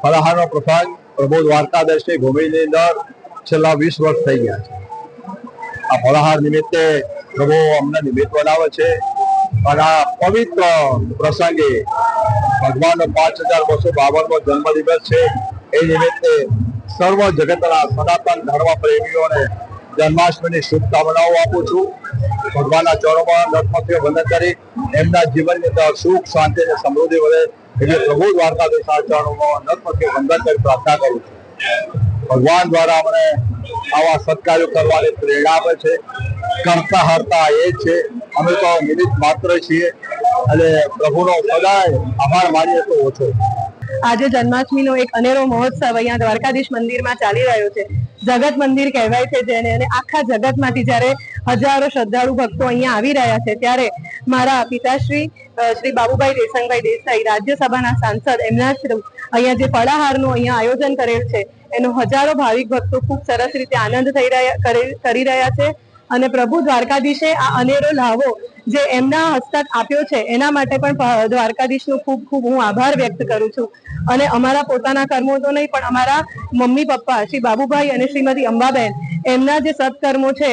ફલાહારનો પ્રસંગ પ્રભુ દ્વારકાધીશની ભૂમિની અંદર છેલ્લા 20 વર્ષ થઈ ગયા છે। આ ફલાહાર નિમિત્તે પ્રભુ અમને નિમિત્ત બનાવે છે અને આ પવિત્ર પ્રસંગે ભગવાનનો 5252મો જન્મદિવસ છે। એ નિમિત્તે સર્વ જગતના સનાતન ધર્મ પ્રેમીઓને જન્માષ્ટમીની શુભકામનાઓ આપું છું। ભગવાનના ચરણોમાં નતમસ્તકે વંદન કરી એમના જીવનની અંદર સુખ શાંતિ અને સમૃદ્ધિ વધે એટલે પ્રભુ દ્વારકાધીશના ચરણોમાં નતમસ્તકે વંદન કરી પ્રાર્થના કરું છું। ભગવાન દ્વારા અમને આવા સત્કાર્યો કરવાની પ્રેરણા આપે છે। કરતા હરતા એ જ છે, અમે તો નિમિત્ત માત્ર છીએ અને પ્રભુનો સદાય આભાર માનીએ તો ઓછો। આજે જન્માષ્ટમીનો એક અનેરો મહોત્સવ અહીંયા દ્વારકાધીશ મંદિરમાં ચાલી રહ્યો છે। જગત મંદિર કહેવાય છે જેને, અને આખા જગતમાંથી જ્યારે હજારો શ્રદ્ધાળુ ભક્તો અહીંયા આવી રહ્યા છે ત્યારે મારા પિતાશ્રી શ્રી બાબુભાઈ દેસંગભાઈ દેસાઈ, રાજ્યસભાના સાંસદ, એમના અહીંયા જે ફળાહારનું અહીંયા આયોજન કરેલ છે એનો હજારો ભાવિક ભક્તો ખૂબ સરસ રીતે આનંદ કરી રહ્યા છે। અને પ્રભુ દ્વારકાધીશે આ અનેરો લાવો જે એમના હસ્તક આપ્યો છે એના માટે પણ દ્વારકાધીશનો ખૂબ ખૂબ હું આભાર વ્યક્ત કરું છું। અને અમારા પોતાના કર્મો તો નહીં, પણ અમારા મમ્મી પપ્પા શ્રી બાબુભાઈ અને શ્રીમતી અંબાબેન એમના જે સત્કર્મો છે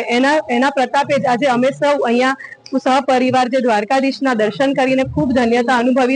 એના પ્રતાપે જ આજે અમે સૌ અહીંયા સહપરિવાર જે દ્વારકાધીશના દર્શન કરીને ખૂબ ધન્યતા અનુભવી